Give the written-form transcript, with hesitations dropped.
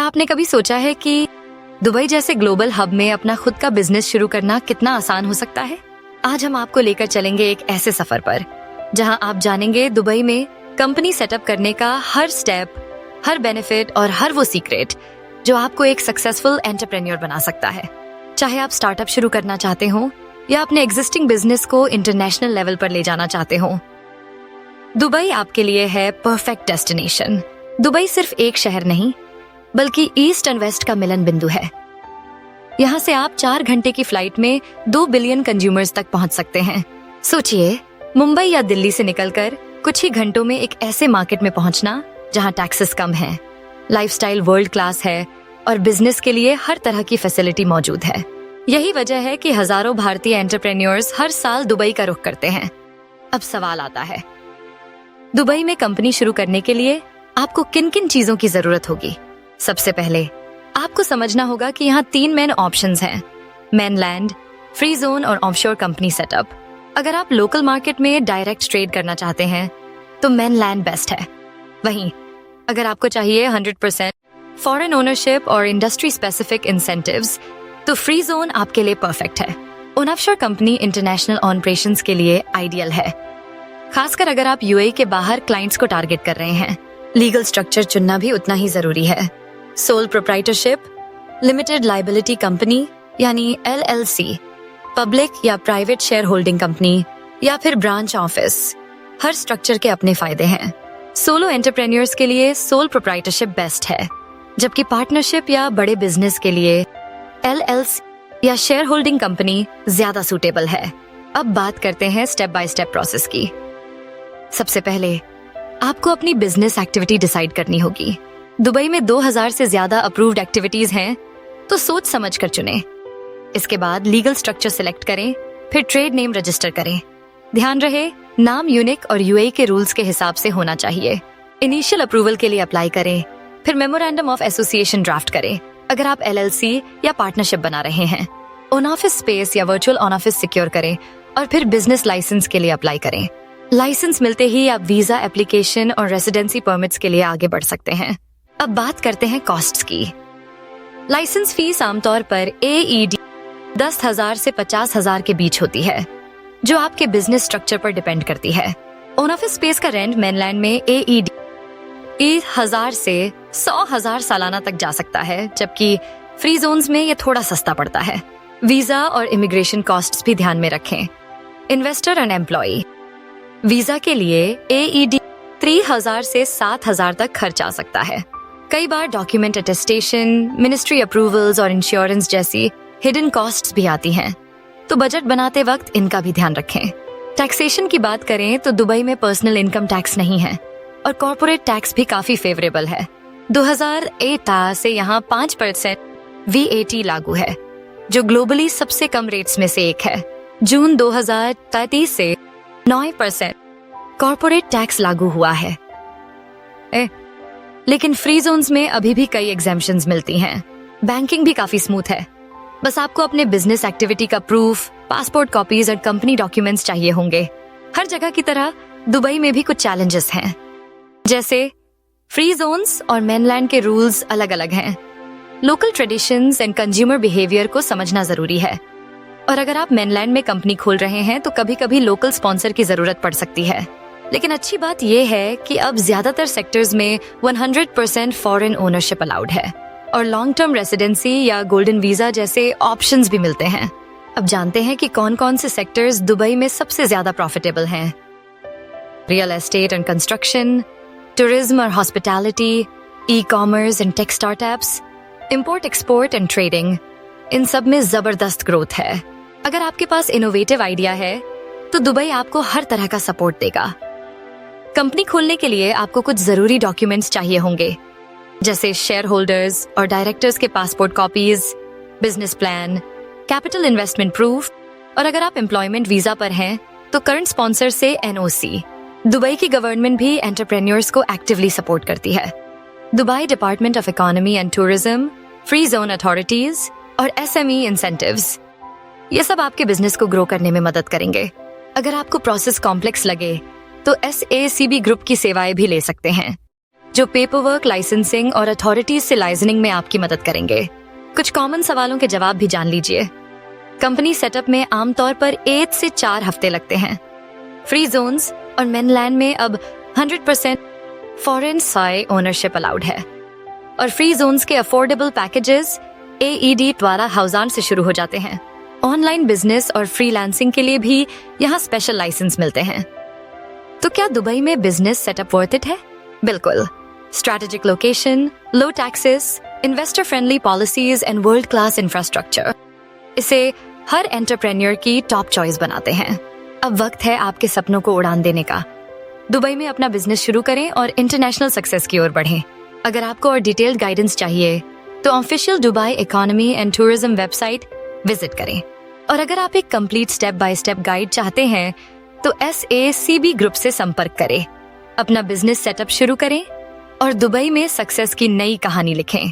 क्या आपने कभी सोचा है कि दुबई जैसे ग्लोबल हब में अपना खुद का बिजनेस शुरू करना कितना आसान हो सकता है? आज हम आपको लेकर चलेंगे एक ऐसे सफर पर जहां आप जानेंगे दुबई में कंपनी सेटअप करने का हर स्टेप, हर बेनिफिट और हर वो सीक्रेट जो आपको एक सक्सेसफुल एंटरप्रेन्योर बना सकता है। चाहे आप स्टार्टअप शुरू करना चाहते हो या अपने एग्जिस्टिंग बिजनेस को इंटरनेशनल लेवल पर ले जाना चाहते हो, दुबई आपके लिए है परफेक्ट डेस्टिनेशन। दुबई सिर्फ एक शहर नहीं बल्कि ईस्ट एंड वेस्ट का मिलन बिंदु है। यहाँ से आप 4 घंटे की फ्लाइट में 2 बिलियन कंज्यूमर्स तक पहुँच सकते हैं। सोचिए, मुंबई या दिल्ली से निकलकर कुछ ही घंटों में एक ऐसे मार्केट में पहुँचना जहाँ टैक्सेस कम हैं, लाइफस्टाइल वर्ल्ड क्लास है और बिजनेस के लिए हर तरह की फैसिलिटी मौजूद है। यही वजह है कि हजारों भारतीय एंटरप्रेन्योर्स हर साल दुबई का रुख करते हैं। अब सवाल आता है, दुबई में कंपनी शुरू करने के लिए आपको किन किन चीजों की जरूरत होगी? सबसे पहले आपको समझना होगा कि यहाँ 3 मेन ऑप्शंस हैं: मेनलैंड, फ्री जोन और ऑफशोर कंपनी सेटअप। अगर आप लोकल मार्केट में डायरेक्ट ट्रेड करना चाहते हैं तो मेनलैंड बेस्ट है। वहीं अगर आपको चाहिए 100% फॉरेन ओनरशिप और इंडस्ट्री स्पेसिफिक इंसेंटिव्स तो फ्री जोन आपके लिए परफेक्ट है। ऑफशोर कंपनी इंटरनेशनल ऑपरेशंस के लिए आइडियल है, खासकर अगर आप यूएई के बाहर क्लाइंट्स को टारगेट कर रहे हैं। लीगल स्ट्रक्चर चुनना भी उतना ही जरूरी है। Sole proprietorship, limited liability company यानी LLC, पब्लिक या प्राइवेट शेयर होल्डिंग कंपनी या फिर ब्रांच ऑफिस, हर स्ट्रक्चर के अपने फायदे हैं। सोलो एंटरप्रेन्योर्स के लिए सोल प्रोप्राइटरशिप बेस्ट है, जबकि पार्टनरशिप या बड़े बिजनेस के लिए LLC या शेयर होल्डिंग कंपनी ज्यादा सूटेबल है। अब बात करते हैं स्टेप बाय स्टेप प्रोसेस की। सबसे पहले आपको अपनी बिजनेस एक्टिविटी डिसाइड करनी होगी। दुबई में 2000 से ज्यादा अप्रूव्ड एक्टिविटीज हैं, तो सोच समझ कर चुने। इसके बाद लीगल स्ट्रक्चर सिलेक्ट करें, फिर ट्रेड नेम रजिस्टर करें। ध्यान रहे, नाम यूनिक और यूएई के रूल्स के हिसाब से होना चाहिए। इनिशियल अप्रूवल के लिए अप्लाई करें, फिर मेमोरेंडम ऑफ एसोसिएशन ड्राफ्ट करें अगर आप LLC या पार्टनरशिप बना रहे हैं। ऑन ऑफिस स्पेस या वर्चुअल ऑन ऑफिस सिक्योर करें और फिर बिजनेस लाइसेंस के लिए अप्लाई करें। लाइसेंस मिलते ही आप वीजा एप्लीकेशन और रेसिडेंसी परमिट्स के लिए आगे बढ़ सकते हैं। अब बात करते हैं कॉस्ट्स की। लाइसेंस फीस आमतौर पर AED 10,000 से 50,000 के बीच होती है, जो आपके बिजनेस स्ट्रक्चर पर डिपेंड करती है। ऑन ऑफिस स्पेस का रेंट मेनलैंड में AED 1000 से 100,000 सालाना तक जा सकता है, जबकि फ्री जोन्स में ये थोड़ा सस्ता पड़ता है। वीजा और इमिग्रेशन कॉस्ट्स भी ध्यान में रखें। इन्वेस्टर एंड एम्प्लॉय वीजा के लिए AED 3000 से 7000 तक खर्च आ सकता है। कई बार डॉक्यूमेंट अटेस्टेशन, मिनिस्ट्री अप्रूवल्स और इंश्योरेंस जैसी हिडन कॉस्ट्स भी आती हैं, तो बजट बनाते वक्त इनका भी ध्यान रखें। टैक्सेशन की बात करें तो दुबई में पर्सनल इनकम टैक्स नहीं है और कॉर्पोरेट टैक्स भी काफी फेवरेबल है। 2008 से यहाँ 5% VAT लागू है, जो ग्लोबली सबसे कम रेट्स में से एक है। जून 2033 से 9% कॉर्पोरेट टैक्स लागू हुआ है। लेकिन फ्री जोन्स में अभी भी कई एग्जेम्पशंस मिलती हैं। बैंकिंग भी काफी स्मूथ है। बस आपको अपने बिजनेस एक्टिविटी का प्रूफ, पासपोर्ट कॉपीज और कंपनी डॉक्यूमेंट्स चाहिए होंगे। हर जगह की तरह दुबई में भी कुछ चैलेंजेस हैं, जैसे फ्री जोन्स और मेनलैंड के रूल्स अलग अलग हैं। Local traditions and consumer behaviour को समझना जरूरी है। और अगर आप मेनलैंड में कंपनी खोल रहे हैं तो कभी कभी लोकल स्पॉन्सर की जरूरत पड़ सकती है। लेकिन अच्छी बात यह है कि अब ज्यादातर सेक्टर्स में 100% फॉरेन ओनरशिप अलाउड है और लॉन्ग टर्म रेसिडेंसी या गोल्डन वीजा जैसे ऑप्शंस भी मिलते हैं। अब जानते हैं कि कौन कौन से सेक्टर्स दुबई में सबसे ज्यादा प्रॉफिटेबल हैं। Real estate and construction, tourism और hospitality, e-commerce and tech startups, import export and trading, इन सब में जबरदस्त ग्रोथ है। अगर आपके पास इनोवेटिव आइडिया है तो दुबई आपको हर तरह का सपोर्ट देगा। कंपनी खोलने के लिए आपको कुछ जरूरी डॉक्यूमेंट्स चाहिए होंगे, जैसे शेयर होल्डर्स और डायरेक्टर्स के passport copies, business plan, capital investment proof और अगर आप एम्प्लॉयमेंट वीजा पर हैं तो करंट स्पॉन्सर से NOC। दुबई की गवर्नमेंट भी एंटरप्रेन्योर्स को एक्टिवली सपोर्ट करती है। Dubai department of economy and tourism, free zone authorities और SME इंसेंटिव्स, ये सब आपके बिजनेस को ग्रो करने में मदद करेंगे। अगर आपको प्रोसेस कॉम्प्लेक्स लगे तो SACB ग्रुप की सेवाएं भी ले सकते हैं। जो पेपर वर्क, लाइसेंसिंग और अथॉरिटीज से लाइसेंसिंग में आपकी मदद करेंगे। कुछ कॉमन सवालों के जवाब भी जान लीजिए। कंपनी सेटअप में आमतौर पर 1 से 4 हफ्ते लगते हैं। फ्री जोन्स और मेनलैंड में अब 100% फॉरेन साई ओनरशिप अलाउड है और फ्री जोन्स के अफोर्डेबल पैकेजेस AED द्वारा हाउजान से शुरू हो जाते हैं। ऑनलाइन बिजनेस और फ्रीलांसिंग के लिए भी यहाँ स्पेशल लाइसेंस मिलते हैं। तो क्या दुबई में बिजनेस सेटअप वर्थ इट है? बिल्कुल। Strategic location, low taxes, investor friendly policies and world class infrastructure इसे हर एंटरप्रेन्योर की टॉप चॉइस बनाते हैं। अब वक्त है आपके सपनों को उड़ान देने का। दुबई में अपना बिजनेस शुरू करें और इंटरनेशनल सक्सेस की ओर बढ़ें। अगर आपको और डिटेल्ड गाइडेंस चाहिए तो official Dubai economy and tourism website visit करें। और अगर आप एक complete step by step guide चाहते हैं तो SACB ग्रुप से संपर्क करें। अपना बिजनेस सेटअप शुरू करें और दुबई में सक्सेस की नई कहानी लिखें।